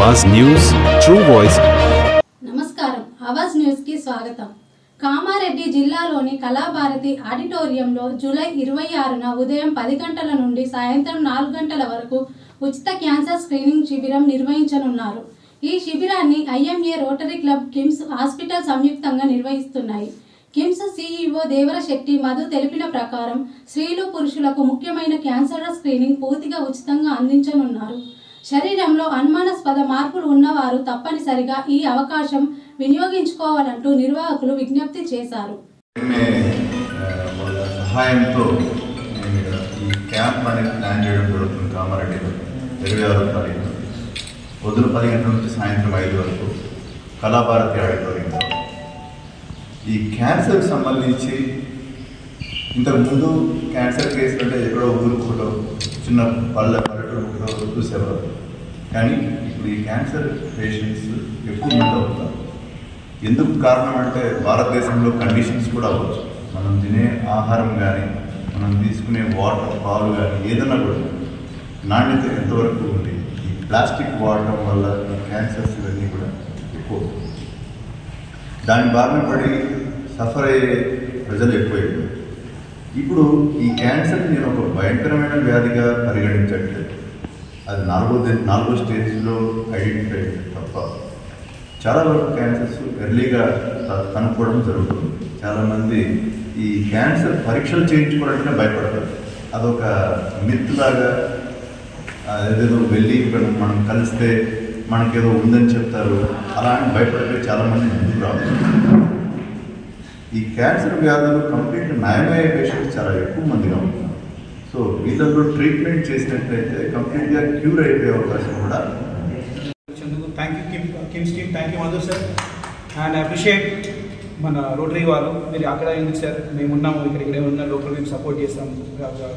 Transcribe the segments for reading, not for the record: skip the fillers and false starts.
आवाज news true voice. నమస్కారం Awaaz news కి స్వాగతం। కామారెడ్డి జిల్లాలోని కళాభారతి ఆడిటోరియంలో జూలై 26న ఉదయం 10 గంటల నుండి సాయంత్రం 4 గంటల వరకు ఉచిత క్యాన్సర్ స్క్రీనింగ్ శిబిరం నిర్వహించనున్నారు। ఈ శిబిరాన్ని IMA rotary club KIMS hospital సంయుక్తంగా నిర్వహిస్తున్నాయి। కిమ్స్ సీఈఓ దేవర శెట్టి మధు తెలిపిన ప్రకారం స్త్రీలు పురుషులకు ముఖ్యమైన క్యాన్సర్ స్క్రీనింగ్ పూర్తిగా ఉచితంగా అందించనున్నారు। శరీరంలో అనుమానాస్పద మార్పులు ఉన్నవారు తప్పనిసరిగా ఈ అవకాశం వినియోగించుకోవాలంటూ నిర్వాహకులు విజ్ఞప్తి చేశారు। సహాయంతో ఈ క్యాంప్ అనేది ప్లాన్ చేయడం జరుగుతుంది। కామారెడ్డిలో 26వ తారీఖు ఉదయం 10 గంటల నుంచి సాయంత్రం 5 వరకు కళాభారతి ఆడిటోరియంలో ఈ క్యాన్సర్కి సంబంధించి ఇంతకుముందు క్యాన్సర్ కేసులు అంటే ఎక్కడో ఊరుకోవడం చిన్న పల్లెటూరు చూసేవారు, కానీ ఇప్పుడు ఈ క్యాన్సర్ పేషెంట్స్ ఎక్కువ మంది అవుతారు। ఎందుకు కారణం అంటే భారతదేశంలో కండిషన్స్ కూడా అవ్వచ్చు, మనం తినే ఆహారం కానీ మనం తీసుకునే వాటర్ పాలు కానీ ఏదైనా కూడా నాణ్యత ఎంతవరకు ఉంది। ఈ ప్లాస్టిక్ వాడటం వల్ల ఈ క్యాన్సర్స్ ఇవన్నీ కూడా ఎక్కువ, దాని బారిన పడి సఫర్ అయ్యే ప్రజలు ఎక్కువైపోయారు। ఇప్పుడు ఈ క్యాన్సర్ నేను ఒక భయంకరమైన వ్యాధిగా పరిగణించట్లేదు, అది నాలుగో స్టేజ్లో ఐడెంటిఫై తప్ప చాలా వరకు క్యాన్సర్స్ ఎర్లీగా కనుక్కోవడం జరుగుతుంది। చాలామంది ఈ క్యాన్సర్ పరీక్షలు చేయించుకోవడానికే భయపడతారు, అదొక మిత్ లాగా, ఏదేదో వెళ్ళి మనం కలిస్తే మనకేదో ఉందని చెప్తారు, అలా అని భయపడితే చాలామంది ముందుకు రావాలి। ఈ క్యాన్సర్ వ్యాధులు కంప్లీట్గా నయమయ్యే పేషెంట్స్ చాలా ఎక్కువ మందిగా ఉంటున్నారు। సో వీళ్ళలో ట్రీట్మెంట్ చేసినట్లయితే కంప్లీట్గా క్యూర్ అయిపోయే అవకాశం కూడా। Thank you KIMS team, thank you Madhu sir, and appreciate మన రోటరీ వాళ్ళు, మీరు అక్కడ ఎందుకు సార్, మేము ఉన్నాము ఇక్కడ ఉన్న లోకల్ మేము సపోర్ట్ చేస్తాము,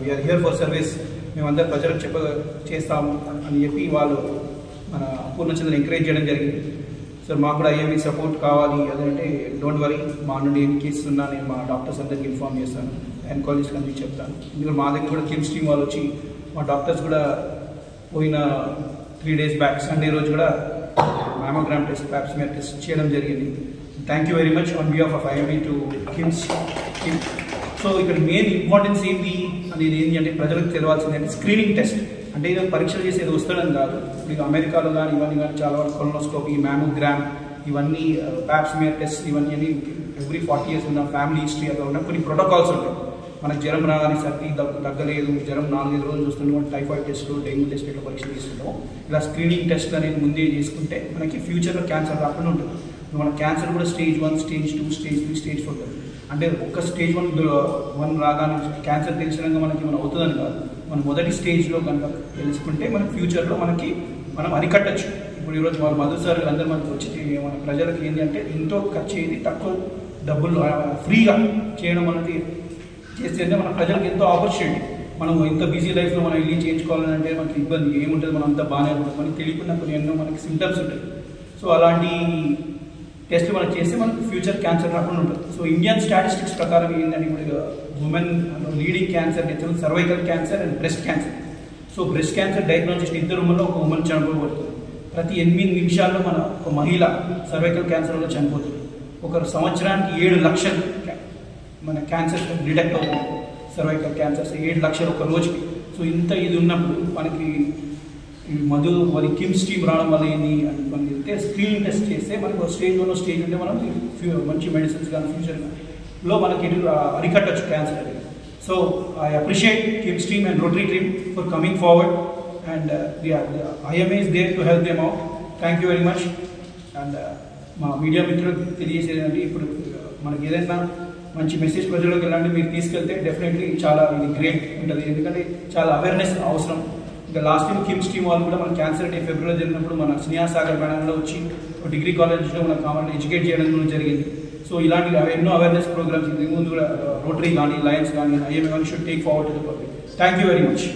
వీఆర్ హియర్ ఫర్ సర్వీస్, మేమందరూ ప్రజలకు చేస్తాము అని చెప్పి వాళ్ళు మన పూర్ణచంద్రని ఎంకరేజ్ చేయడం జరిగింది। సార్ మాకు కూడా ఐఎంఈ సపోర్ట్ కావాలి అదంటే డోంట్ వరీ, మా నుండి ఎన్ని కేసెస్ ఉన్నా నేను మా డాక్టర్స్ అందరికీ ఇన్ఫార్మ్ చేస్తాను, గైనకాలజిస్ట్ అందరికీ చెప్తాను। ఎందుకంటే మా దగ్గర కూడా కిమ్స్ టీమ్ వాళ్ళు వచ్చి మా డాక్టర్స్ కూడా పోయిన 3 days బ్యాక్ సండే రోజు కూడా మ్యామోగ్రామ్ టెస్ట్, ప్యాప్స్మియర్ టెస్ట్ చేయడం జరిగింది। Thank you very much on behalf of IME to KIMS team. So ఇక్కడ మెయిన్ ఇంపార్టెన్స్ ఏంటి అనేది ఏంటి అంటే ప్రజలకు తెలవాల్సింది అంటే స్క్రీనింగ్ టెస్ట్, అంటే ఏదో పరీక్షలు చేసేది వస్తాడని కాదు। ఇప్పుడు అమెరికాలో కానీ ఇవన్నీ కానీ చాలా వరకు కొలనోస్కోపీ, మ్యామోగ్రామ్, ఇవన్నీ ప్యాప్స్మియర్ టెస్ట్, ఇవన్నీ ఎవ్రీ 40 years ఉన్న ఫ్యామిలీ హిస్టరీ అలా ఉన్న కొన్ని ప్రోటోకాల్స్ ఉంటాయి। మనకు జ్వరం రాగానే సర్ది తగ్గలేదు, జ్వరం 4-5 రోజులు చూస్తున్నాం, టైఫాయిడ్ టెస్టులు, డెంగ్యూ టెస్ట్ ఇట్లా పరీక్షలు తీసుకుంటాం। ఇలా స్క్రీనింగ్ టెస్ట్ అనేది ముందే చేసుకుంటే మనకి ఫ్యూచర్లో క్యాన్సర్ రాకుండా ఉంటుంది। మన క్యాన్సర్ కూడా స్టేజ్ 1, స్టేజ్ 2, స్టేజ్ 3, స్టేజ్ 4 ఉంటుంది। అంటే ఒక్క స్టేజ్ 1 రాగానే క్యాన్సర్ తెలిసినాక మనకి మనం అవుతుందని కాదు, మన మొదటి స్టేజ్లో కనుక తెలుసుకుంటే మన ఫ్యూచర్లో మనం అరికట్టచ్చు। ఇప్పుడు ఈరోజు వాళ్ళు మధు సార్ అందరూ మనకు వచ్చి మన ప్రజలకు ఏంటి అంటే ఎంతో ఖర్చు అయ్యేది తక్కువ డబ్బులు ఫ్రీగా చేయడం అనేది చేస్తే మన ప్రజలకు ఎంతో ఆపర్చునిటీ। మనం ఇంత బిజీ లైఫ్లో మనం వెళ్ళి చేయించుకోవాలంటే మనకి ఇబ్బంది ఏముంటుంది, మనం అంతా బాగానే ఉంటుంది, మనకి తెలియకుండా కొన్ని ఎన్నో మనకి సిమ్టమ్స్ ఉంటాయి। సో అలాంటి టెస్ట్ మనం చేస్తే మనకు ఫ్యూచర్ క్యాన్సర్ రాకుండా ఉంటుంది। సో ఇండియన్ స్టాటిస్టిక్స్ ప్రకారం ఏంటంటే ఇప్పుడు women leading cancer death cervical cancer and breast cancer. So breast cancer diagnose చేసిన 2 ఉమెన్లో ఒక ఉమెన్ చనిపోబడుతుంది। ప్రతి 8 నిమిషాల్లో ఒక మహిళ సర్వైకల్ క్యాన్సర్ వల్ల చనిపోతుంది। ఒక సంవత్సరానికి 7 లక్షలు మన క్యాన్సర్ డిటెక్ట్ అవుతుంది, సర్వైకల్ క్యాన్సర్స్ 7 లక్షలు ఒక రోజుకి। సో ఇంత ఇది ఉన్నప్పుడు మనకి మధు మరి కిమ్స్ టీమ్ రావడం వల్ల ఏంటి అంటే స్క్రీనింగ్ టెస్ట్ చేస్తే మనకు స్టేజ్ 1 స్టేజ్ ఉంటే మనం మంచి మెడిసిన్స్ కానీ ఫ్యూచర్లో మనకి అరికట్టచ్చు క్యాన్సర్ అనేది। So I appreciate KIMS team and rotary team for coming forward and IMA is there to help them out. Thank you very much. And మా మీడియా మిత్రులకు తెలియజేసేదంటే ఇప్పుడు మనకి ఏదైనా మంచి మెసేజ్ ప్రజలకు వెళ్ళాలంటే మీరు తీసుకెళ్తే డెఫినెట్లీ చాలా ఇది గ్రేట్ ఉంటుంది, ఎందుకంటే చాలా అవేర్నెస్ అవసరం। ఇంకా లాస్ట్ టైం కిమ్స్ టీమ్ వాళ్ళు కూడా మన క్యాన్సర్ డే ఫిబ్రవరి జరిగినప్పుడు మన స్నేహసాగర్ మేడంలో వచ్చి ఒక డిగ్రీ కాలేజ్లో మన కామన్ ఎడ్యుకేట్ చేయడం కూడా జరిగింది। సో ఇలాంటి ఎన్నో అవేర్నెస్ ప్రోగ్రామ్స్ ముందు కూడా రోటరీ కానీ లయన్స్ కానీ ఐఎంఏ కానీ should take forward to the public. Thank you very much.